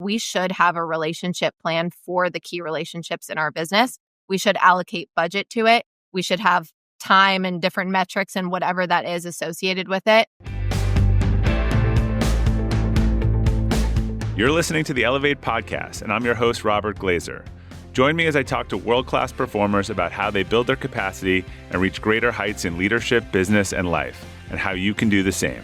we should have a relationship plan for the key relationships in our business. We should allocate budget to it. We should have time and different metrics and whatever that is associated with it. You're listening to the Elevate podcast, and I'm your host, Robert Glazer. Join me as I talk to world-class performers about how they build their capacity and reach greater heights in leadership, business, and life, and how you can do the same.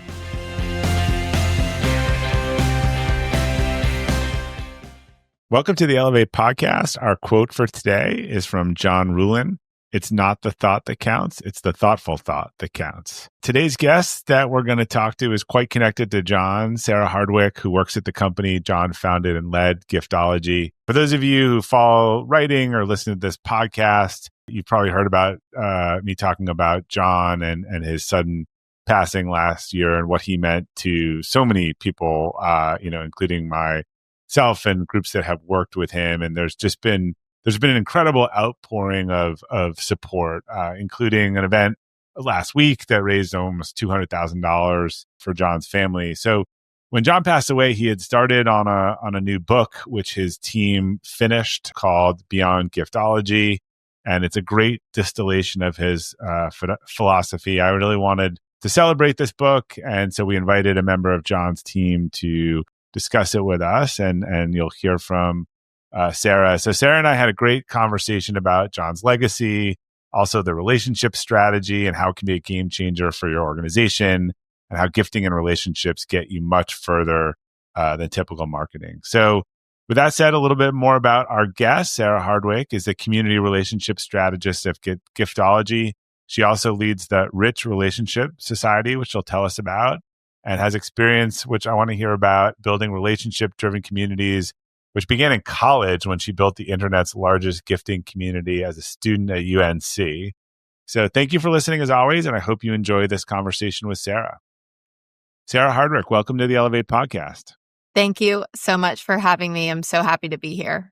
Welcome to the Elevate podcast. Our quote for today is from John Ruhlin. It's not the thought that counts, it's the thoughtful thought that counts. Today's guest that we're going to talk to is quite connected to John, Sara Hardwick, who works at the company John founded and led, Giftology. For those of you who follow writing or listen to this podcast, you've probably heard about me talking about John and his sudden passing last year and what he meant to so many people, including myself and groups that have worked with him. And there's been an incredible outpouring of support, including an event last week that raised almost $200,000 for John's family. So when John passed away, he had started on a new book, which his team finished, called Beyond Giftology. And it's a great distillation of his philosophy. I really wanted to celebrate this book. And so we invited a member of John's team to discuss it with us. And you'll hear from Sara. So Sara and I had a great conversation about John's legacy, also the relationship strategy and how it can be a game changer for your organization, and how gifting and relationships get you much further than typical marketing. So with that said, a little bit more about our guest. Sara Hardwick is the community relationship strategist of Giftology. She also leads the Rich Relationship Society, which she'll tell us about, and has experience, which I want to hear about, building relationship-driven communities, which began in college when she built the internet's largest gifting community as a student at UNC. So thank you for listening as always, and I hope you enjoy this conversation with Sara. Sara Hardwick, welcome to the Elevate podcast. Thank you so much for having me. I'm so happy to be here.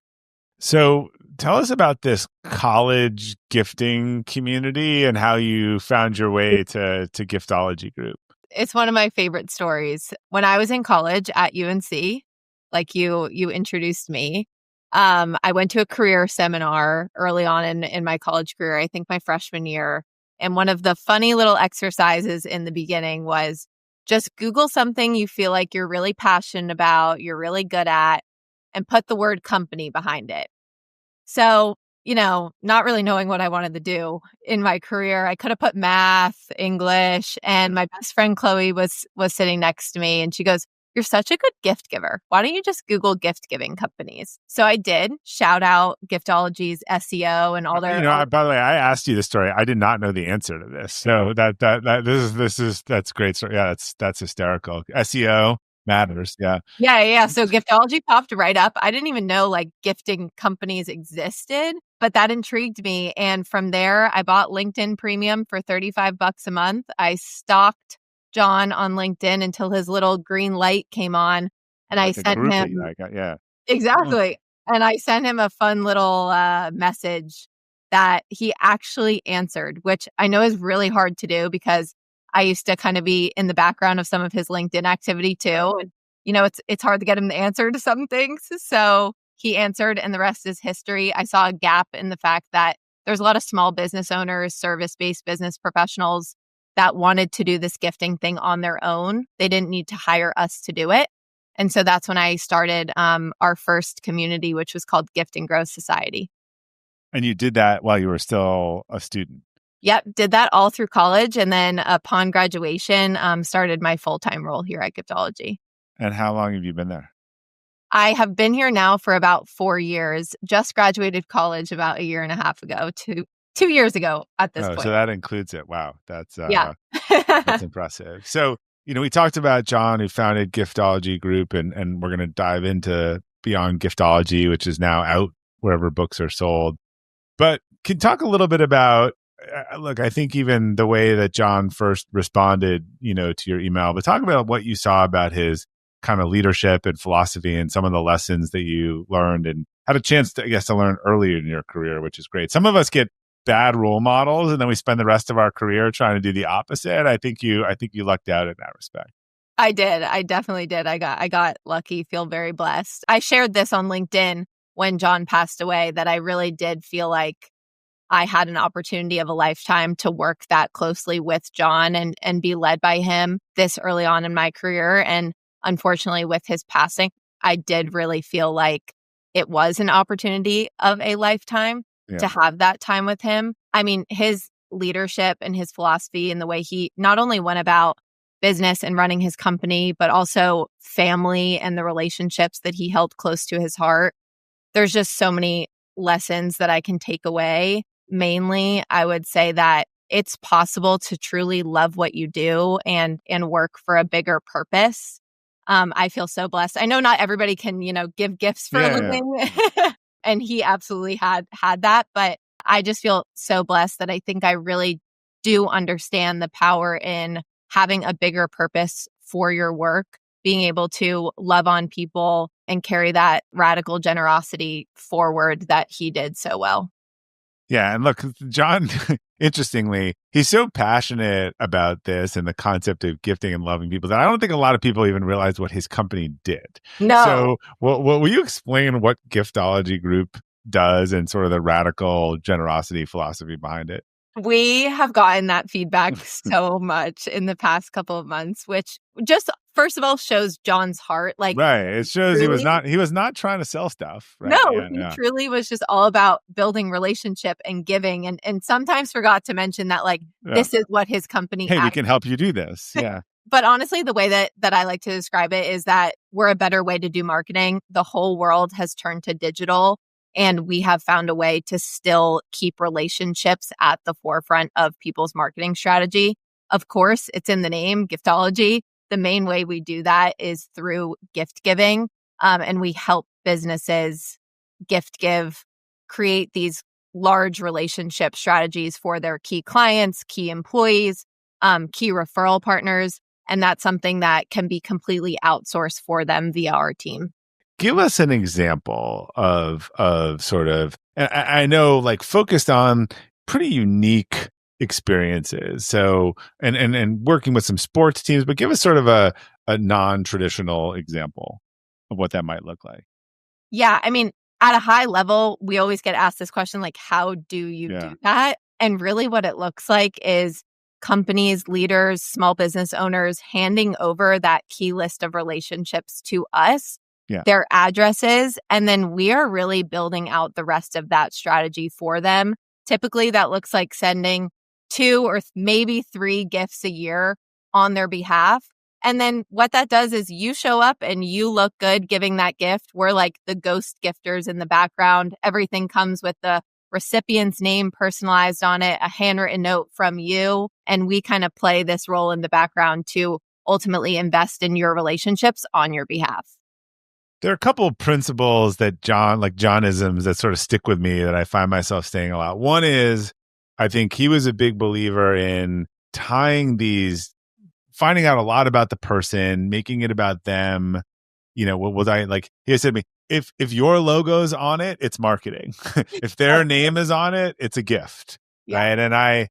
So tell us about this college gifting community and how you found your way to Giftology Group. It's one of my favorite stories. When I was in college at UNC, like you introduced me, I went to a career seminar early on in my college career, I think my freshman year. And one of the funny little exercises in the beginning was just Google something you feel like you're really passionate about, you're really good at, and put the word company behind it. So, not really knowing what I wanted to do in my career, I could have put math, English, and my best friend Chloe was sitting next to me, and she goes, "You're such a good gift giver. Why don't you just Google gift giving companies?" So I did. Shout out Giftology's SEO and all their. By the way, I asked you this story. I did not know the answer to this. So that's great story. Yeah, that's hysterical. SEO matters. Yeah. Yeah. So Giftology popped right up. I didn't even know gifting companies existed, but that intrigued me. And from there, I bought LinkedIn Premium for $35 a month. I stalked John on LinkedIn until his little green light came on, and I sent him exactly. And I sent him a fun little message that he actually answered, which I know is really hard to do because I used to kind of be in the background of some of his LinkedIn activity too, and it's hard to get him to answer to some things. So he answered, and the rest is history. I saw a gap in the fact that there's a lot of small business owners, service-based business professionals that wanted to do this gifting thing on their own. They didn't need to hire us to do it. And so that's when I started our first community, which was called Gift and Growth Society. And you did that while you were still a student? Yep, did that all through college. And then upon graduation, started my full-time role here at Giftology. And how long have you been there? I have been here now for about 4 years. Just graduated college about a year and a half ago, 2 years ago at this point. So that includes it. Wow. That's that's impressive. So, we talked about John, who founded Giftology Group, and we're going to dive into Beyond Giftology, which is now out wherever books are sold. But can you talk a little bit about, look, I think even the way that John first responded, to your email, but talk about what you saw about his kind of leadership and philosophy and some of the lessons that you learned and had a chance to, to learn earlier in your career, which is great. Some of us get bad role models and then we spend the rest of our career trying to do the opposite. I think you lucked out in that respect. I did. I definitely did. I got lucky, feel very blessed. I shared this on LinkedIn when John passed away that I really did feel like I had an opportunity of a lifetime to work that closely with John and be led by him this early on in my career. And unfortunately, with his passing, I did really feel like it was an opportunity of a lifetime Yeah. to have that time with him. I mean, his leadership and his philosophy and the way he not only went about business and running his company, but also family and the relationships that he held close to his heart. There's just so many lessons that I can take away. Mainly, I would say that it's possible to truly love what you do and work for a bigger purpose. I feel so blessed. I know not everybody can, give gifts for a Yeah. living, and he absolutely had that. But I just feel so blessed that I think I really do understand the power in having a bigger purpose for your work, being able to love on people and carry that radical generosity forward that he did so well. Yeah. And look, John, interestingly, he's so passionate about this and the concept of gifting and loving people that I don't think a lot of people even realize what his company did. No, So, will you explain what Giftology Group does and sort of the radical generosity philosophy behind it? we have gotten that feedback so much in the past couple of months, which just first of all shows John's heart. Like, Right. It shows truly, he was not trying to sell stuff. no, Right. Yeah. he Yeah. truly was just all about building relationship and giving, and sometimes forgot to mention that like Yeah. this is what his company Hey, we actually. can help you do this. Yeah. But honestly, the way that I like to describe it is that we're a better way to do marketing. The whole world has turned to digital, and we have found a way to still keep relationships at the forefront of people's marketing strategy. Of course, it's in the name, Giftology. The main way we do that is through gift giving. And we help businesses gift give, create these large relationship strategies for their key clients, key employees, key referral partners. And that's something that can be completely outsourced for them via our team. Give us an example of sort of, and I know like focused on pretty unique experiences. So and working with some sports teams, but give us sort of a non-traditional example of what that might look like. Yeah. I mean, at a high level, we always get asked this question, like, how do you Yeah. do that? And really what it looks like is companies, leaders, small business owners handing over that key list of relationships to us, Yeah. their addresses, and then we are really building out the rest of that strategy for them. Typically, that looks like sending 2 or maybe 3 gifts a year on their behalf. And then what that does is you show up and you look good giving that gift. We're like the ghost gifters in the background. Everything comes with the recipient's name personalized on it, a handwritten note from you. And we kind of play this role in the background to ultimately invest in your relationships on your behalf. There are a couple of principles that Johnisms that sort of stick with me that I find myself saying a lot. One is I think he was a big believer in tying these, finding out a lot about the person, making it about them. What was I like? He said to me, if your logo's on it, it's marketing. If their name is on it, it's a gift. Yeah. Right. And I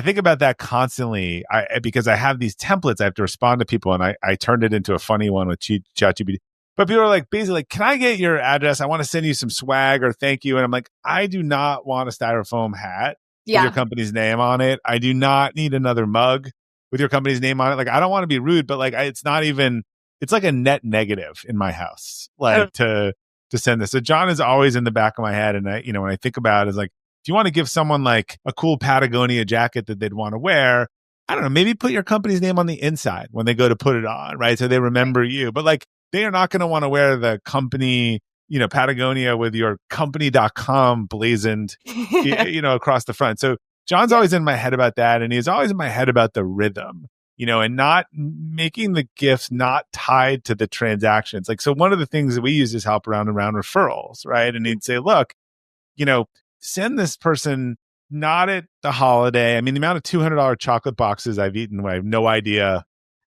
think about that constantly. Because I have these templates, I have to respond to people, and I turned it into a funny one with ChatGPT. But people are like, basically, like, can I get your address? I want to send you some swag or thank you. And I'm like, I do not want a styrofoam hat with your Yeah. company's name on it. I do not need another mug with your company's name on it. Like, I don't want to be rude, but like, it's not even, it's like a net negative in my house, like to send this. So John is always in the back of my head. And when I think about it, is like, if you want to give someone like a cool Patagonia jacket that they'd want to wear, I don't know, maybe put your company's name on the inside when they go to put it on, right? So they remember you. But like, they are not going to want to wear the company, Patagonia with your company.com blazoned, across the front. So John's always in my head about that. And he's always in my head about the rhythm, and not making the gifts not tied to the transactions. Like, so one of the things that we use is help around referrals, right? And he'd say, look, send this person not at the holiday. I mean, the amount of $200 chocolate boxes I've eaten, I have no idea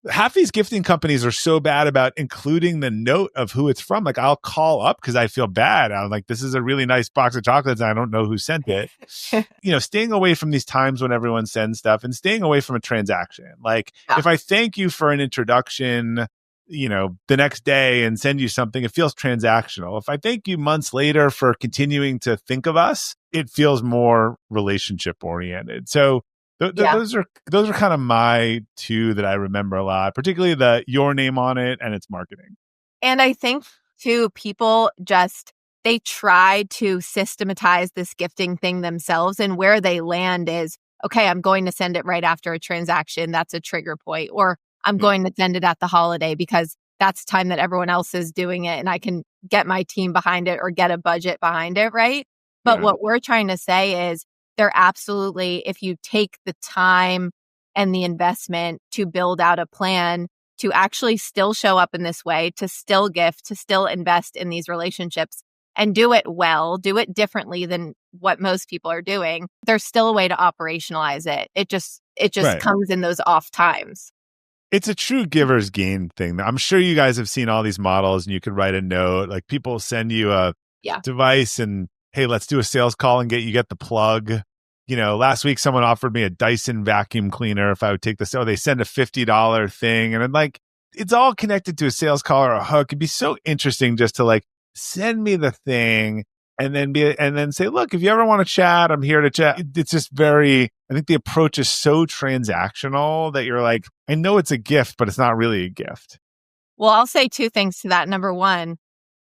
half these gifting companies are so bad about including the note of who it's from. Like I'll call up because I feel bad. I'm like, this is a really nice box of chocolates. And I don't know who sent it. Staying away from these times when everyone sends stuff and staying away from a transaction. Like if I thank you for an introduction, the next day and send you something, it feels transactional. If I thank you months later for continuing to think of us, it feels more relationship oriented. So those are kind of my two that I remember a lot, particularly the your name on it and its marketing. And I think too, people they try to systematize this gifting thing themselves, and where they land is, okay, I'm going to send it right after a transaction. That's a trigger point. Or I'm going to send it at the holiday because that's time that everyone else is doing it and I can get my team behind it or get a budget behind it, right? But what we're trying to say is they're absolutely, if you take the time and the investment to build out a plan to actually still show up in this way, to still gift, to still invest in these relationships and do it well, do it differently than what most people are doing, there's still a way to operationalize it. It just comes in those off times. It's a true giver's gain thing. I'm sure you guys have seen all these models and you could write a note. Like people send you a device and, hey, let's do a sales call and get the plug. Last week someone offered me a Dyson vacuum cleaner if I would take this. Oh, they send a $50 thing. And I'm like, it's all connected to a sales call or a hook. It'd be so interesting just to like send me the thing and then say, look, if you ever want to chat, I'm here to chat. It's just I think the approach is so transactional that you're like, I know it's a gift, but it's not really a gift. Well, I'll say two things to that. Number one,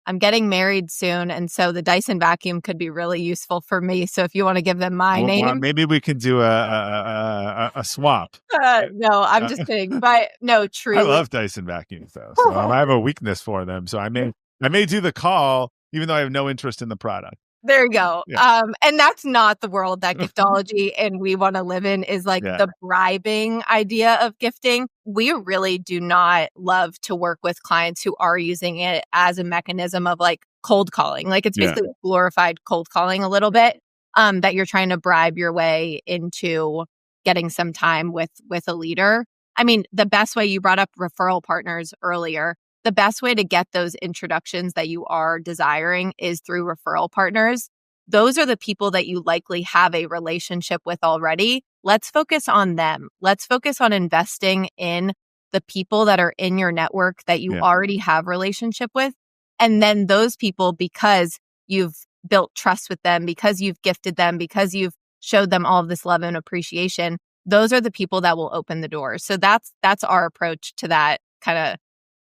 I'm getting married soon, and so the Dyson vacuum could be really useful for me. So if you want to give them my name. Well, maybe we can do a swap. No, I'm just kidding. But no, truly. I love Dyson vacuums, though. So I have a weakness for them. So I may do the call, even though I have no interest in the product. There you go. Yeah. And that's not the world that Giftology and we want to live in, is like the bribing idea of gifting. We really do not love to work with clients who are using it as a mechanism of like cold calling. Like it's basically glorified cold calling a little bit, that you're trying to bribe your way into getting some time with a leader. I mean, the best way, you brought up referral partners earlier. The best way to get those introductions that you are desiring is through referral partners. Those are the people that you likely have a relationship with already. Let's focus on them. Let's focus on investing in the people that are in your network that you already have relationship with. And then those people, because you've built trust with them, because you've gifted them, because you've showed them all of this love and appreciation, those are the people that will open the doors. So that's our approach to that kind of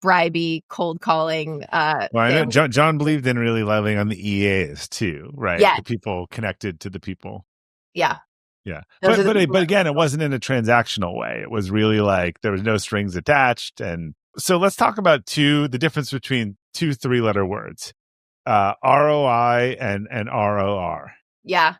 bribey cold calling. Well, I know John believed in really loving on the EAs too, right? Yeah. The people connected to the people. Yeah. Yeah. But again, it wasn't in a transactional way. It was really like there was no strings attached. And so let's talk about the difference between 2 3-letter words, ROI and ROR. Yeah.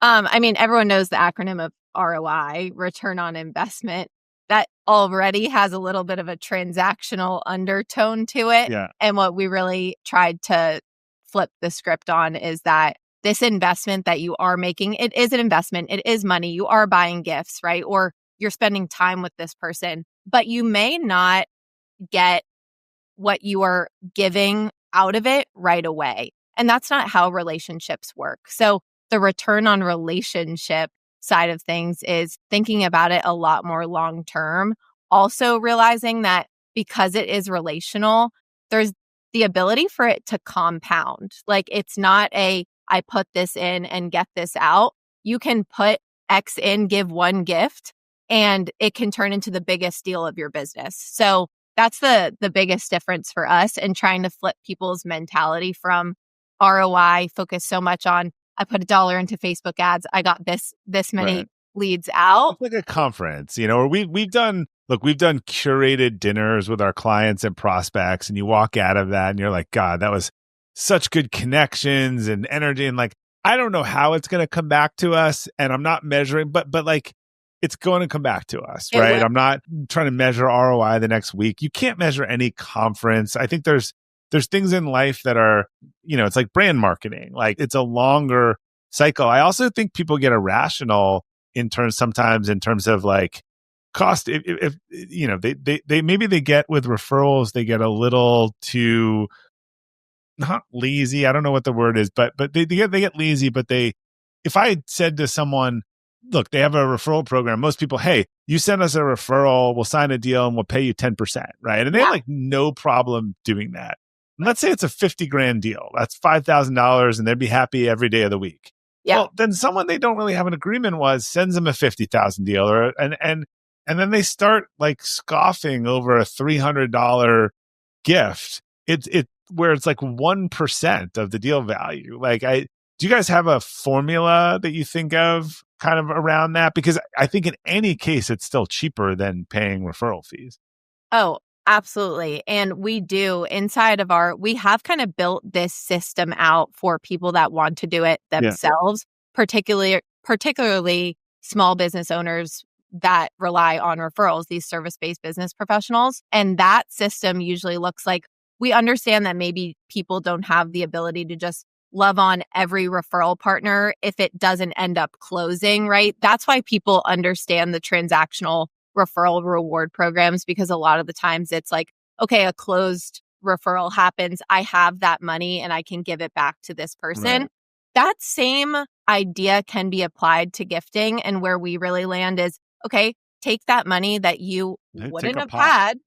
I mean, everyone knows the acronym of ROI, return on investment. That already has a little bit of a transactional undertone to it. Yeah. And what we really tried to flip the script on is that this investment that you are making, it is an investment. It is money. You are buying gifts, right? Or you're spending time with this person, but you may not get what you are giving out of it right away. And that's not how relationships work. So the return on relationship side of things is thinking about it a lot more long term. Also realizing that because it is relational, there's the ability for it to compound. Like it's not I put this in and get this out. You can put X in, give one gift, and it can turn into the biggest deal of your business. So that's the biggest difference for us, and trying to flip people's mentality from ROI, focus so much on I put $1 into Facebook ads, I got this many leads out. It's like a conference, or we've done curated dinners with our clients and prospects, and you walk out of that and you're like, God, that was such good connections and energy. And like, I don't know how it's going to come back to us, and I'm not measuring, but like, it's going to come back to us, right? I'm not trying to measure ROI the next week. You can't measure any conference. I think there's things in life that are, it's like brand marketing. Like it's a longer cycle. I also think people get irrational sometimes in terms of like, cost if you know they maybe they get with referrals, they get a little too not lazy. I don't know what the word is, but they get lazy. But if I had said to someone, look, they have a referral program. Most people, hey, you send us a referral, we'll sign a deal, and we'll pay you 10%, right? And they have Yeah. like no problem doing that. And let's say it's a 50 grand deal. That's $5,000, and they'd be happy every day of the week. Yeah. Well, then someone they don't really have an agreement with sends them a 50,000 deal, and then they start like scoffing over a $300 gift. It where it's like 1% of the deal value. Like, do you guys have a formula that you think of kind of around that? Because I think in any case, it's still cheaper than paying referral fees. Oh, absolutely. And we do we have kind of built this system out for people that want to do it themselves, particularly small business owners that rely on referrals, these service-based business professionals. And that system usually looks like, we understand that maybe people don't have the ability to just love on every referral partner if it doesn't end up closing, right? That's why people understand the transactional referral reward programs, because a lot of the times it's like, okay, a closed referral happens. I have that money and I can give it back to this person. Right. That same idea can be applied to gifting. And where we really land is, okay, take that money that you wouldn't have had,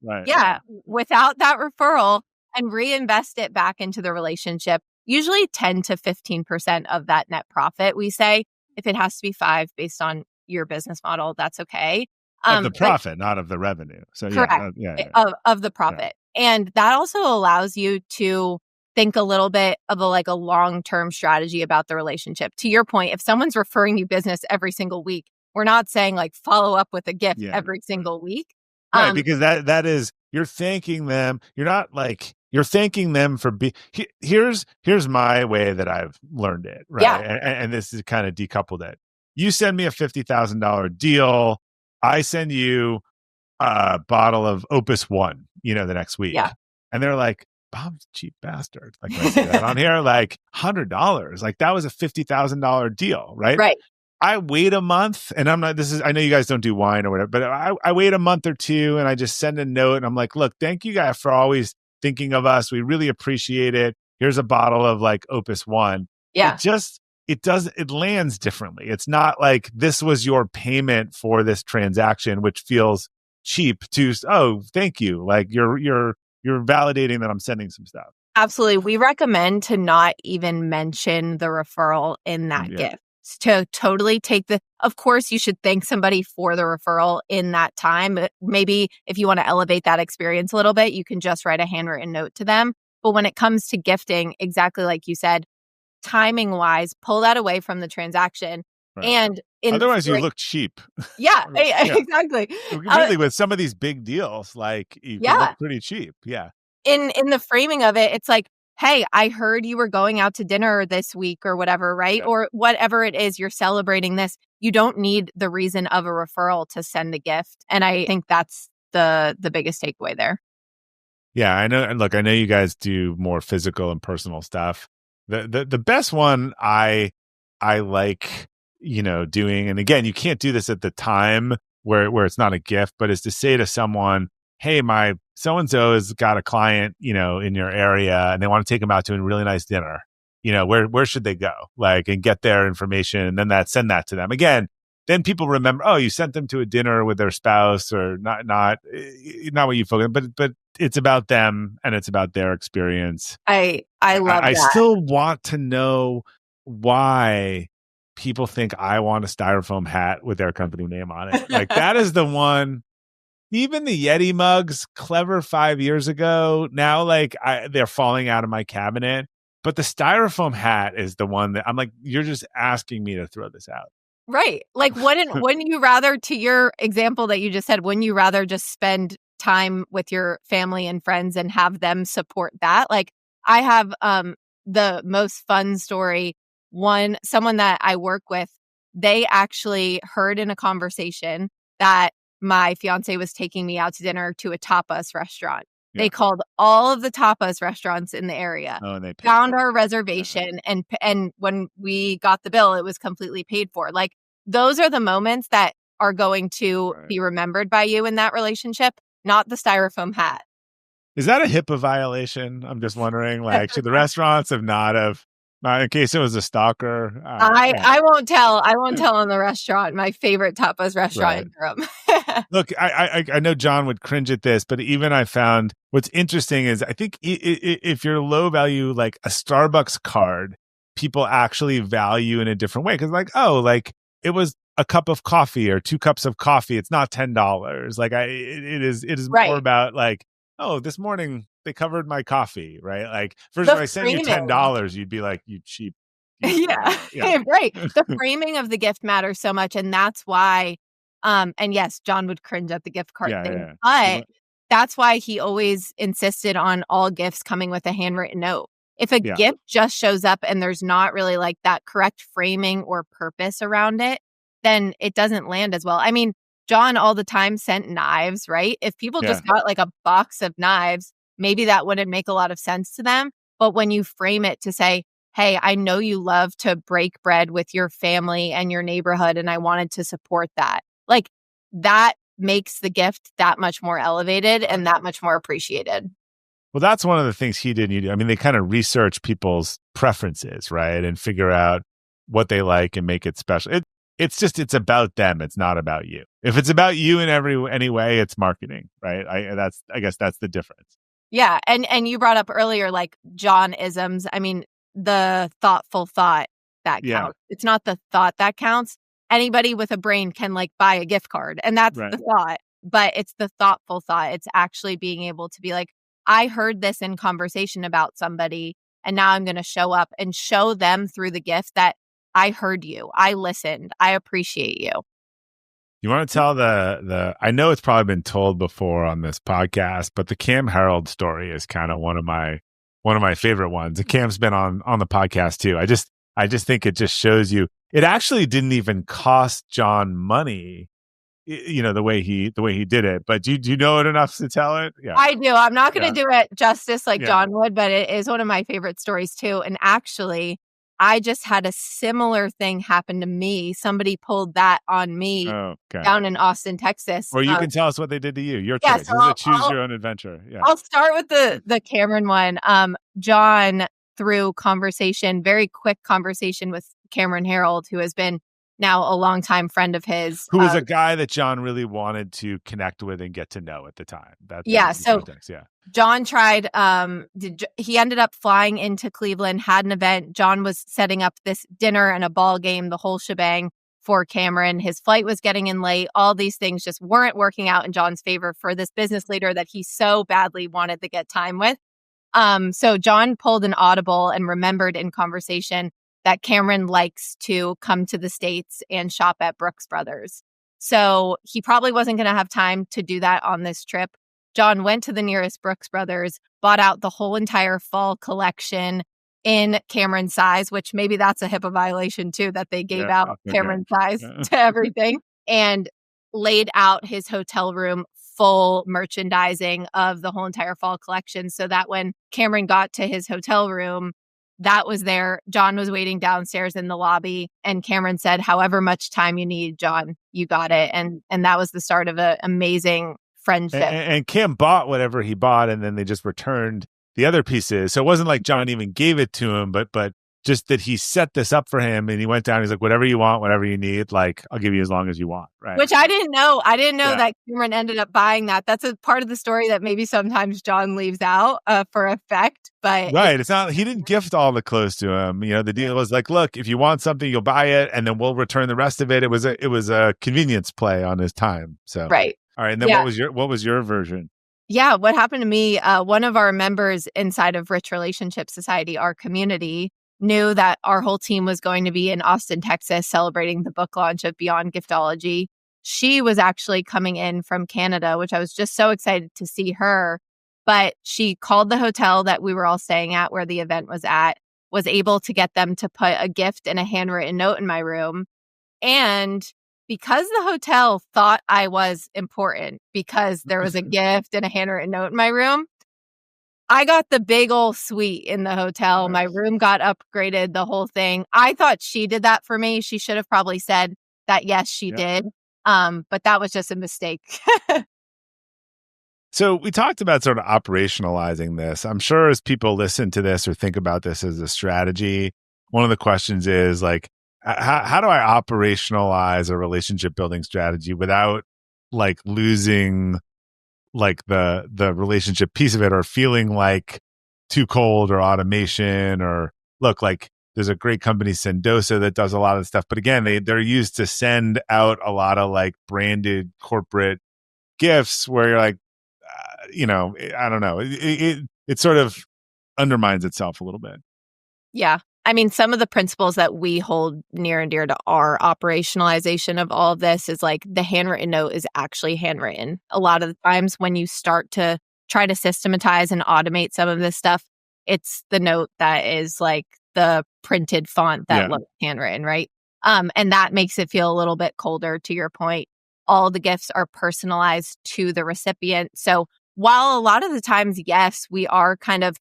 without that referral, and reinvest it back into the relationship. Usually 10 to 15% of that net profit, we say. If it has to be 5 based on your business model, that's okay. Of the profit, not of the revenue. So correct. Of the profit. Yeah. And that also allows you to think a little bit of a long-term strategy about the relationship. To your point, if someone's referring you business every single week, we're not saying like follow up with a gift every single week. Right, because that is, you're thanking them. You're not like, you're thanking them for here's my way that I've learned it, right? Yeah. And this is kind of decoupled it. You send me a $50,000 deal, I send you a bottle of Opus One, the next week. Yeah. And they're like, Bob's a cheap bastard. Like, I see that on here, like $100. Like, that was a $50,000 deal, right? Right. I wait a month, and I know you guys don't do wine or whatever, but I wait a month or two and I just send a note and I'm like, look, thank you guys for always thinking of us. We really appreciate it. Here's a bottle of like Opus One. Yeah. It lands differently. It's not like this was your payment for this transaction, which feels cheap to, oh, thank you. Like you're validating that I'm sending some stuff. Absolutely. We recommend to not even mention the referral in that gift. To totally of course, you should thank somebody for the referral in that time. Maybe if you want to elevate that experience a little bit, you can just write a handwritten note to them. But when it comes to gifting, exactly like you said, timing wise, pull that away from the transaction. Right. And otherwise you look cheap. Yeah, exactly. Really, with some of these big deals, like you can look pretty cheap. Yeah. In the framing of it, it's like, hey, I heard you were going out to dinner this week or whatever, right? Yeah. Or whatever it is, you're celebrating this. You don't need the reason of a referral to send a gift. And I think that's the biggest takeaway there. Yeah, I know. And look, I know you guys do more physical and personal stuff. The best one I like, doing, and again, you can't do this at the time where it's not a gift, but is to say to someone, hey, my so-and-so has got a client, in your area, and they want to take them out to a really nice dinner. Where should they go? Like, and get their information, and then send that to them. Again, then people remember, oh, you sent them to a dinner with their spouse, or not what you focus, but it's about them and it's about their experience. I love that. I still want to know why people think I want a styrofoam hat with their company name on it. Like, that is the one. Even the Yeti mugs, clever 5 years ago, now they're falling out of my cabinet. But the styrofoam hat is the one that I'm like, you're just asking me to throw this out. Right. Like, wouldn't you rather, to your example that you just said, wouldn't you rather just spend time with your family and friends and have them support that? Like, I have the most fun story. Someone that I work with, they actually heard in a conversation that my fiance was taking me out to dinner to a tapas restaurant. Yeah. They called all of the tapas restaurants in the area. Oh, and they found our reservation, and when we got the bill, it was completely paid for. Like, those are the moments that are going to be remembered by you in that relationship, not the styrofoam hat. Is that a HIPAA violation? I'm just wondering. Like, should the restaurants not in case it was a stalker? I won't tell. I won't tell in the restaurant. My favorite tapas restaurant in Durham. Look, I know John would cringe at this, but even I found what's interesting is I think if you're low value, like a Starbucks card, people actually value in a different way because, like, oh, like it was a cup of coffee or 2 cups of coffee. It's not $10. Like it is more about like, oh, this morning they covered my coffee, right? Like, first if I send you $10, you'd be like, you cheap. Yeah, right. The framing of the gift matters so much, and that's why. And yes, John would cringe at the gift card thing, but that's why he always insisted on all gifts coming with a handwritten note. If a gift just shows up and there's not really like that correct framing or purpose around it, then it doesn't land as well. I mean, John all the time sent knives, right? If people just got like a box of knives, maybe that wouldn't make a lot of sense to them. But when you frame it to say, hey, I know you love to break bread with your family and your neighborhood, and I wanted to support that. Like, that makes the gift that much more elevated and that much more appreciated. Well, that's one of the things he didn't do. I mean, they kind of research people's preferences, right? And figure out what they like and make it special. It's about them. It's not about you. If it's about you in any way, it's marketing, right? I guess that's the difference. Yeah. And you brought up earlier, like John-isms. I mean, the thoughtful thought that counts. It's not the thought that counts. Anybody with a brain can like buy a gift card, and that's the thought, but it's the thoughtful thought. It's actually being able to be like, I heard this in conversation about somebody, and now I'm going to show up and show them through the gift that I heard you, I listened, I appreciate you. You want to tell I know it's probably been told before on this podcast, but the Cam Harold story is kind of one of my favorite ones. And Cam's been on the podcast too. I just think it just shows you it actually didn't even cost John money, you know, the way he did it. But do you know it enough to tell it? Yeah, I do. I'm not going to do it justice like John would, but it is one of my favorite stories too. And actually, I just had a similar thing happen to me. Somebody pulled that on me down in Austin, Texas. Or you can tell us what they did to you. Your choice. So this is a choose your own adventure. Yeah. I'll start with the Cameron one. John, through very quick conversation with Cameron Harold, who has been now a longtime friend of his. Who was a guy that John really wanted to connect with and get to know at the time. John tried, he ended up flying into Cleveland, had an event. John was setting up this dinner and a ball game, the whole shebang for Cameron. His flight was getting in late. All these things just weren't working out in John's favor for this business leader that he so badly wanted to get time with. So John pulled an audible and remembered in conversation that Cameron likes to come to the States and shop at Brooks Brothers. So he probably wasn't going to have time to do that on this trip. John went to the nearest Brooks Brothers, bought out the whole entire fall collection in Cameron size, which maybe that's a HIPAA violation too, that they gave out Cameron size to everything, and laid out his hotel room full merchandising of the whole entire fall collection so that when Cameron got to his hotel room, that was there. John was waiting downstairs in the lobby, and Cameron said, however much time you need, John, you got it. And that was the start of an amazing friendship. And Cam bought whatever he bought, and then they just returned the other pieces. So it wasn't like John even gave it to him, but just that he set this up for him, and he went down. He's like, whatever you want, whatever you need, like I'll give you as long as you want. Right. Which I didn't know. I didn't know that Cameron ended up buying that. That's a part of the story that maybe sometimes John leaves out for effect. But it's not. He didn't gift all the clothes to him. You know, the deal was like, look, if you want something, you'll buy it, and then we'll return the rest of it. It was a convenience play on his time. So All right. And then what was your version? Yeah, what happened to me? One of our members inside of Rich Relationship Society, our community, knew that our whole team was going to be in Austin, Texas, celebrating the book launch of Beyond Giftology. She was actually coming in from Canada, which I was just so excited to see her. But she called the hotel that we were all staying at, where the event was at, was able to get them to put a gift and a handwritten note in my room. And because the hotel thought I was important because there was a gift and a handwritten note in my room, I got the big old suite in the hotel. My room got upgraded, the whole thing. I thought she did that for me. She should have probably said that, yes, she did. But that was just a mistake. So we talked about sort of operationalizing this. I'm sure as people listen to this or think about this as a strategy, one of the questions is like, how do I operationalize a relationship building strategy without like losing like the relationship piece of it or feeling like too cold or automation or look like there's a great company Sendosa that does a lot of stuff, but again they're used to send out a lot of like branded corporate gifts where you're like I don't know, it sort of undermines itself a little bit. Yeah. I mean, some of the principles that we hold near and dear to our operationalization of all of this is like the handwritten note is actually handwritten. A lot of the times when you start to try to systematize and automate some of this stuff, it's the note that is like the printed font that Yeah. looks handwritten, right? And that makes it feel a little bit colder, to your point. All the gifts are personalized to the recipient. So while a lot of the times, yes, we are kind of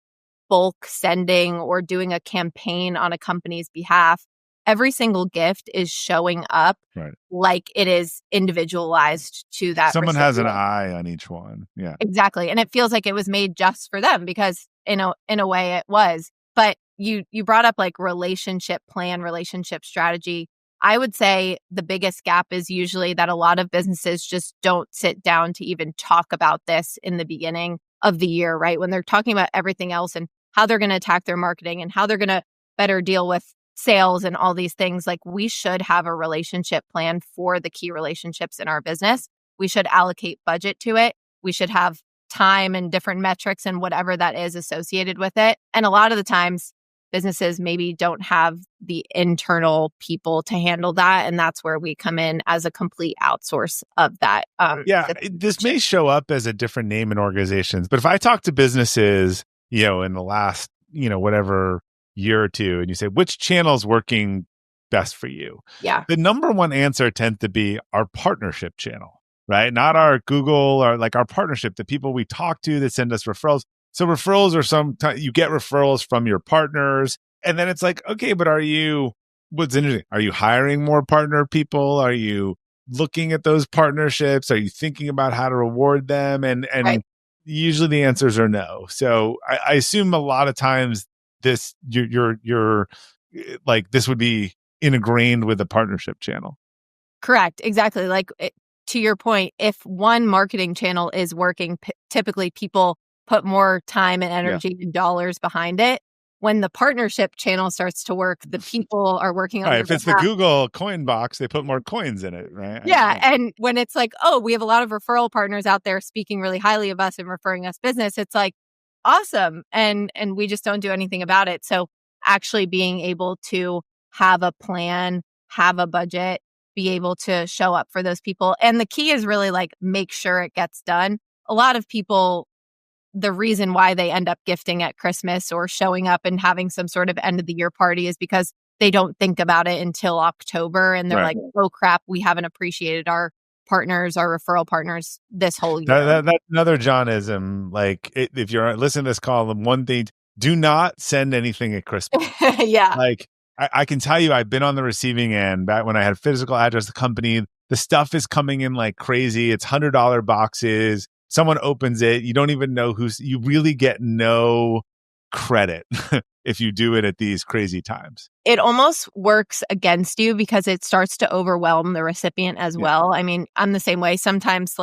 bulk sending or doing a campaign on a company's behalf, every single gift is showing up Right. like it is individualized to that Someone has an recipient. eye on each one. Yeah. Exactly. And it feels like it was made just for them because in a way it was. But you brought up like relationship plan, relationship strategy. I would say the biggest gap is usually that a lot of businesses just don't sit down to even talk about this in the beginning of the year, right? When they're talking about everything else and how they're going to attack their marketing and how they're going to better deal with sales and all these things. Like we should have a relationship plan for the key relationships in our business. We should allocate budget to it. We should have time and different metrics and whatever that is associated with it. And a lot of the times, businesses maybe don't have the internal people to handle that. And that's where we come in as a complete outsource of that. This may show up as a different name in organizations, but if I talk to businesses, in the last, whatever year or two, and you say, which channel is working best for you? Yeah. The number one answer tends to be our partnership channel, right? Not our Google or like our partnership, the people we talk to that send us referrals. So referrals are sometimes you get referrals from your partners. And then it's like, okay, but what's interesting? Are you hiring more partner people? Are you looking at those partnerships? Are you thinking about how to reward them? And Right. usually the answers are no. So I assume a lot of times you're like this would be ingrained with the partnership channel. Correct. Exactly. To your point, if one marketing channel is working, typically people put more time and energy and dollars behind it. When the partnership channel starts to work, the people are working on Right. their If it's the behalf. Google coin box, they put more coins in it, right? Yeah. And when it's like, oh, we have a lot of referral partners out there speaking really highly of us and referring us business, it's like awesome. And we just don't do anything about it. So actually being able to have a plan, have a budget, be able to show up for those people. And the key is really like make sure it gets done. A lot of people, the reason why they end up gifting at Christmas or showing up and having some sort of end of the year party is because they don't think about it until October. And they're Right. like, oh crap, we haven't appreciated our partners, our referral partners this whole year. That's another Johnism. Like if you're listening to this call, the one thing, do not send anything at Christmas. Yeah. Like I can tell you, I've been on the receiving end back when I had physical address, the company, the stuff is coming in like crazy. It's $100 boxes. Someone opens it. You don't even know you really get no credit if you do it at these crazy times. It almost works against you because it starts to overwhelm the recipient as well. I mean, I'm the same way. Sometimes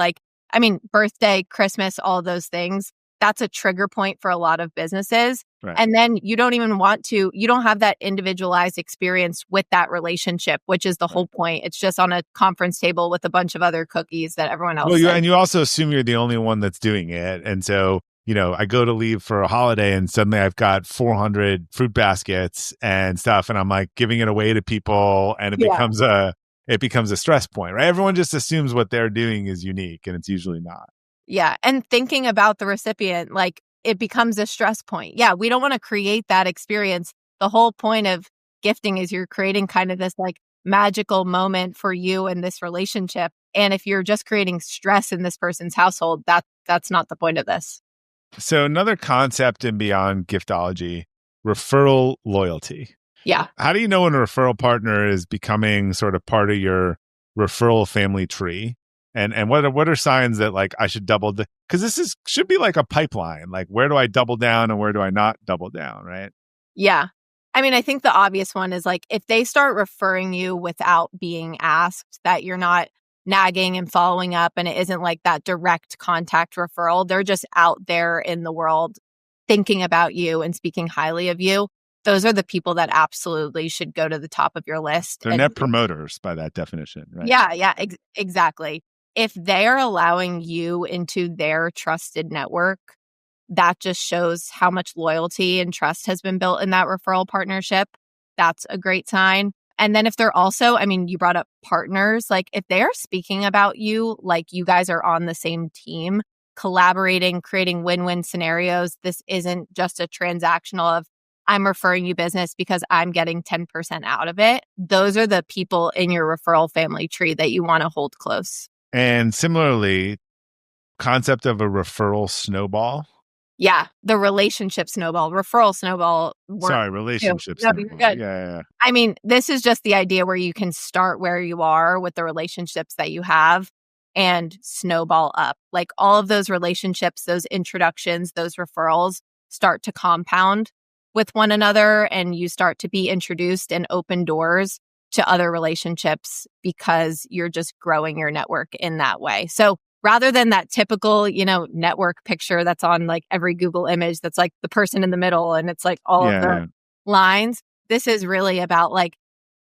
birthday, Christmas, all those things, that's a trigger point for a lot of businesses. Right. And then you don't have that individualized experience with that relationship, which is the whole point. It's just on a conference table with a bunch of other cookies that everyone else Well, sends. and you also assume you're the only one that's doing it. And so, I go to leave for a holiday and suddenly I've got 400 fruit baskets and stuff. And I'm like giving it away to people and it becomes a stress point, right? Everyone just assumes what they're doing is unique and it's usually not. Yeah. And thinking about the recipient, like it becomes a stress point. Yeah. We don't want to create that experience. The whole point of gifting is you're creating kind of this like magical moment for you and this relationship. And if you're just creating stress in this person's household, that's not the point of this. So another concept in beyond giftology, referral loyalty. Yeah. How do you know when a referral partner is becoming sort of part of your referral family tree? And what are signs that like I should because should be like a pipeline. Like where do I double down and where do I not double down, right? Yeah. I mean, I think the obvious one is like if they start referring you without being asked, that you're not nagging and following up and it isn't like that direct contact referral. They're just out there in the world thinking about you and speaking highly of you. Those are the people that absolutely should go to the top of your list. They're net promoters by that definition, right? Yeah, exactly. If they're allowing you into their trusted network, that just shows how much loyalty and trust has been built in that referral partnership. That's a great sign. And then if they're also, I mean, you brought up partners, like if they're speaking about you, like you guys are on the same team, collaborating, creating win-win scenarios. This isn't just a transactional of I'm referring you business because I'm getting 10% out of it. Those are the people in your referral family tree that you want to hold close. And similarly, concept of a referral snowball. Yeah, the relationship snowball, referral snowball. Relationship No, snowball. you're good. Yeah. I mean, this is just the idea where you can start where you are with the relationships that you have and snowball up. Like all of those relationships, those introductions, those referrals start to compound with one another and you start to be introduced and open doors to other relationships because you're just growing your network in that way. So rather than that typical, network picture that's on like every Google image, that's like the person in the middle and it's like all of the lines. This is really about like,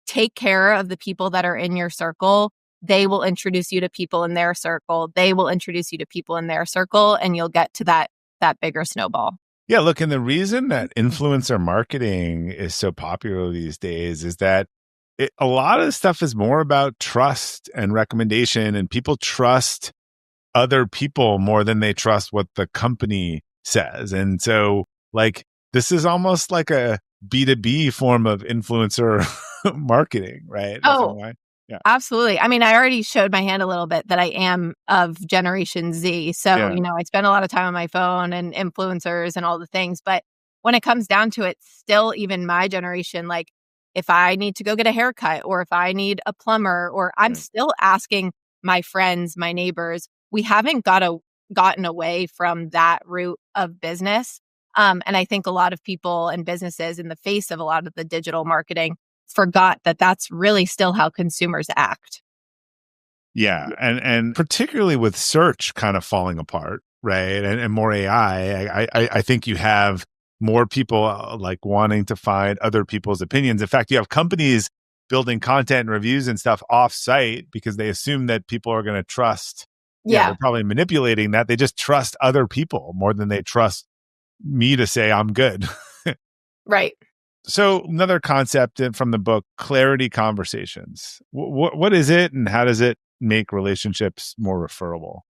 take care of the people that are in your circle. They will introduce you to people in their circle. They will introduce you to people in their circle and you'll get to that bigger snowball. Yeah, look, and the reason that influencer marketing is so popular these days is that a lot of stuff is more about trust and recommendation, and people trust other people more than they trust what the company says. And so like this is almost like a B2B form of influencer marketing, right? Yeah. Absolutely. I mean, I already showed my hand a little bit that I am of Generation Z. So, I spend a lot of time on my phone and influencers and all the things. But when it comes down to it, still even my generation, like if I need to go get a haircut or if I need a plumber or I'm still asking my friends, my neighbors, we haven't gotten away from that route of business. And I think a lot of people and businesses in the face of a lot of the digital marketing forgot that that's really still how consumers act. Yeah. And particularly with search kind of falling apart, right? And more AI, I think you have more people like wanting to find other people's opinions. In fact, you have companies building content and reviews and stuff off site because they assume that people are going to trust. Yeah, they're probably manipulating that. They just trust other people more than they trust me to say I'm good. Right. So another concept from the book, clarity conversations. What is it and how does it make relationships more referable?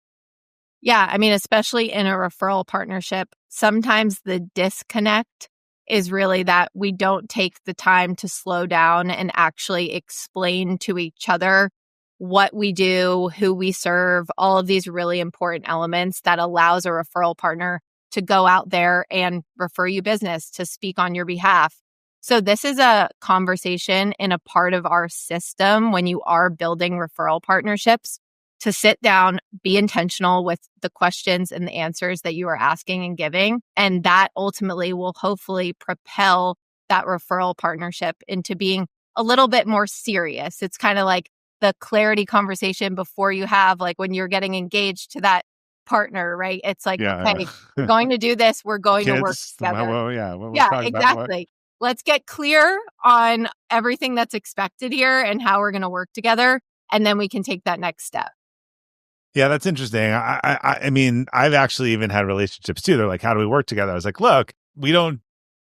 Yeah, I mean, especially in a referral partnership, sometimes the disconnect is really that we don't take the time to slow down and actually explain to each other what we do, who we serve, all of these really important elements that allows a referral partner to go out there and refer you business, to speak on your behalf. So this is a conversation in a part of our system when you are building referral partnerships, to sit down, be intentional with the questions and the answers that you are asking and giving. And that ultimately will hopefully propel that referral partnership into being a little bit more serious. It's kind of like the clarity conversation before you have, like when you're getting engaged to that partner, right? It's like, okay, we're going to do this. We're going to work together. Exactly. Let's get clear on everything that's expected here and how we're going to work together. And then we can take that next step. Yeah, that's interesting. I mean, I've actually even had relationships too. They're like, how do we work together? I was like, look, we don't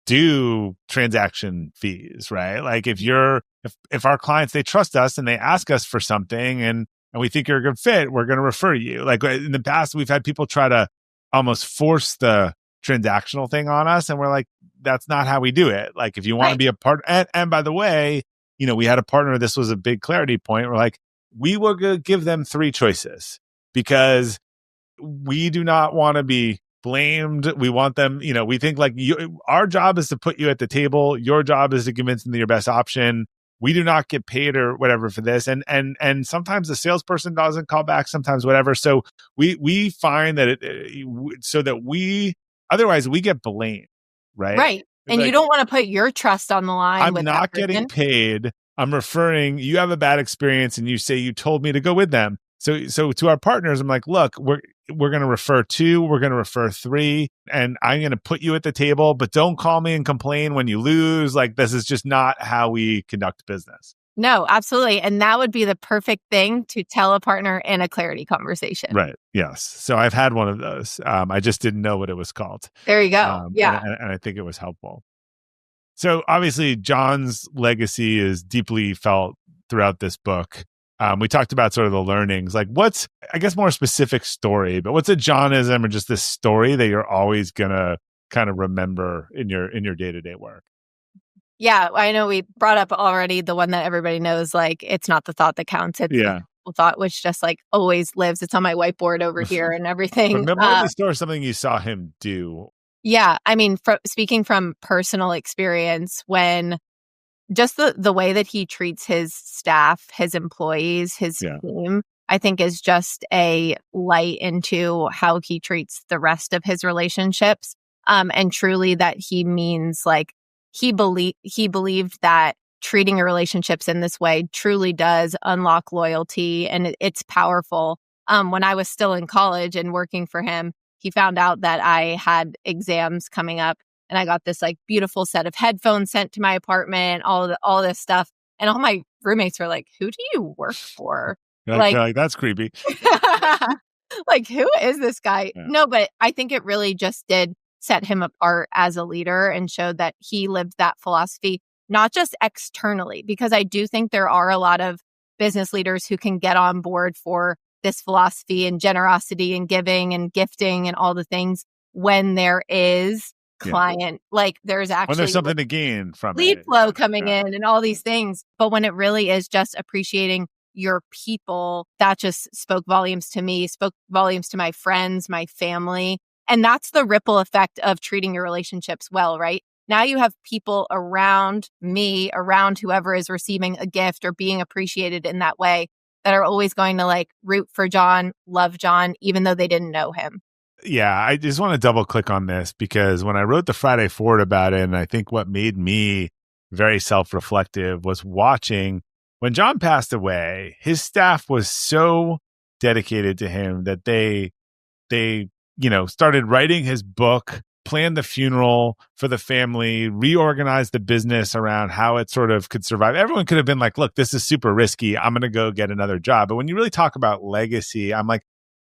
do transaction fees, right? Like if our clients, they trust us and they ask us for something and we think you're a good fit, we're going to refer you. Like in the past, we've had people try to almost force the transactional thing on us. And we're like, that's not how we do it. Like if you want to be a part, and by the way, we had a partner, this was a big clarity point. We're like, we will give them 3 choices because we do not want to be blamed. We want them, we think like our job is to put you at the table. Your job is to convince them that your best option. we do not get paid or whatever for this. And sometimes the salesperson doesn't call back, sometimes whatever. So we find that so that otherwise we get blamed, right? Right. And you don't want to put your trust on the line I'm with that not person. getting paid. I'm referring, you have a bad experience and you say you told me to go with them. So to our partners, I'm like, look, we're going to refer 2, we're going to refer 3, and I'm going to put you at the table, but don't call me and complain when you lose. Like, this is just not how we conduct business. No, absolutely. And that would be the perfect thing to tell a partner in a clarity conversation. Right. Yes. So I've had one of those. I just didn't know what it was called. There you go. Yeah. And I think it was helpful. So obviously, John's legacy is deeply felt throughout this book. We talked about sort of the learnings, like what's, I guess, more specific story, but what's a Johnism or just this story that you're always going to kind of remember in your day-to-day work? Yeah, I know we brought up already the one that everybody knows, like, it's not the thought that counts. It's the thought, which just like always lives. It's on my whiteboard over here and everything. Remember at least or something you saw him do. Yeah. I mean, speaking from personal experience, when just the way that he treats his staff, his employees, his team, I think is just a light into how he treats the rest of his relationships. And truly that he means like, he believed that treating your relationships in this way truly does unlock loyalty, and it's powerful. When I was still in college and working for him, he found out that I had exams coming up, and I got this like beautiful set of headphones sent to my apartment, all this stuff. And all my roommates were like, "Who do you work for?" Like that's creepy. Like, who is this guy? Yeah. No, but I think it really just did set him apart as a leader and showed that he lived that philosophy, not just externally, because I do think there are a lot of business leaders who can get on board for this philosophy and generosity and giving and gifting and all the things when there is client, like there's actually when there's something to gain from lead flow coming in and all these things. But when it really is just appreciating your people, that just spoke volumes to me, spoke volumes to my friends, my family. And that's the ripple effect of treating your relationships well, right? Now you have people around me, around whoever is receiving a gift or being appreciated in that way, that are always going to like root for John, love John, even though they didn't know him. Yeah, I just want to double click on this because when I wrote the Friday Forward about it, and I think what made me very self-reflective was watching when John passed away, his staff was so dedicated to him that they started writing his book, planned the funeral for the family, reorganized the business around how it sort of could survive. Everyone could have been like, look, this is super risky. I'm going to go get another job. But when you really talk about legacy, I'm like,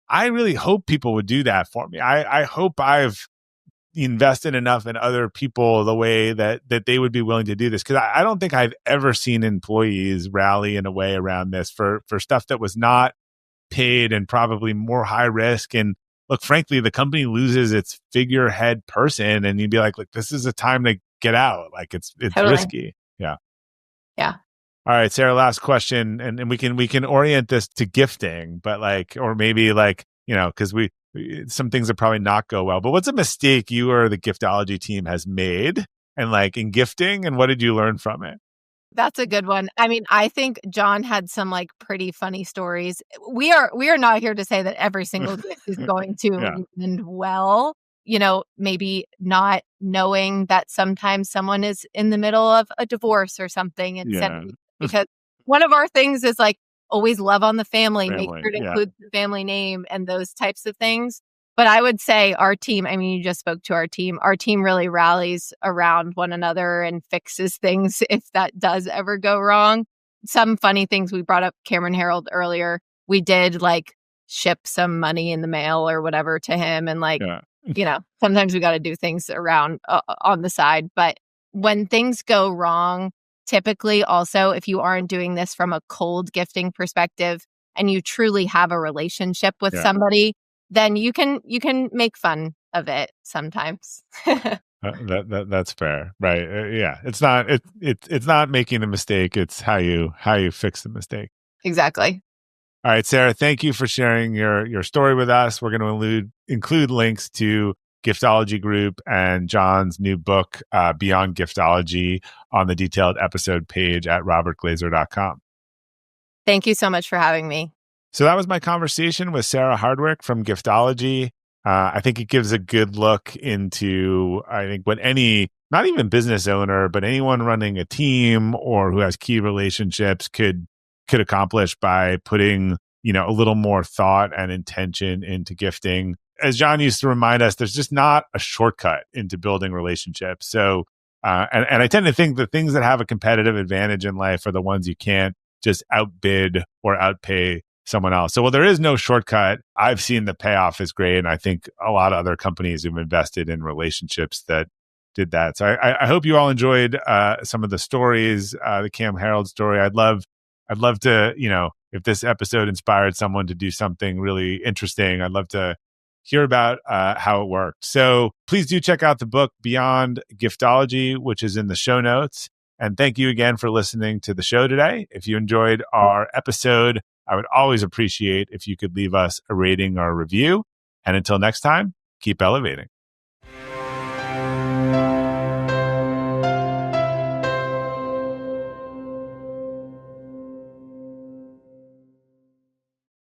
I really hope people would do that for me. I hope I've invested enough in other people the way that they would be willing to do this. Because I don't think I've ever seen employees rally in a way around this for stuff that was not paid and probably more high risk. And look, frankly, the company loses its figurehead person, and you'd be like, look, this is a time to get out. Like it's totally risky. Yeah. Yeah. All right, Sarah, last question. And we can orient this to gifting, but like, or maybe like, because some things that probably not go well, but what's a mistake you or the Giftology team has made and like in gifting, and what did you learn from it? That's a good one. I mean, I think John had some like pretty funny stories. We are not here to say that every single gift is going to end well. Maybe not knowing that sometimes someone is in the middle of a divorce or something, and because one of our things is like always love on the family, make sure to include the family name and those types of things. But I would say our team, I mean, you just spoke to our team really rallies around one another and fixes things if that does ever go wrong. Some funny things, we brought up Cameron Harold earlier. We did like ship some money in the mail or whatever to him. And like, sometimes we got to do things around on the side. But when things go wrong, typically also, if you aren't doing this from a cold gifting perspective and you truly have a relationship with somebody, then you can make fun of it sometimes. That's fair, right? It's not making the mistake; it's how you fix the mistake. Exactly. All right, Sarah, thank you for sharing your story with us. We're going to include links to Giftology Group and John's new book, Beyond Giftology, on the detailed episode page at robertglazer.com. Thank you so much for having me. So that was my conversation with Sara Hardwick from Giftology. I think it gives a good look into, I think, what any, not even business owner, but anyone running a team or who has key relationships could accomplish by putting, a little more thought and intention into gifting. As John used to remind us, there's just not a shortcut into building relationships. So, and I tend to think the things that have a competitive advantage in life are the ones you can't just outbid or outpay someone else. So, while there is no shortcut, I've seen the payoff is great. And I think a lot of other companies have invested in relationships that did that. So I hope you all enjoyed some of the stories, the Cam Harold story. I'd love to, if this episode inspired someone to do something really interesting, I'd love to hear about how it worked. So please do check out the book Beyond Giftology, which is in the show notes. And thank you again for listening to the show today. If you enjoyed our episode, I would always appreciate if you could leave us a rating or a review. And until next time, keep elevating.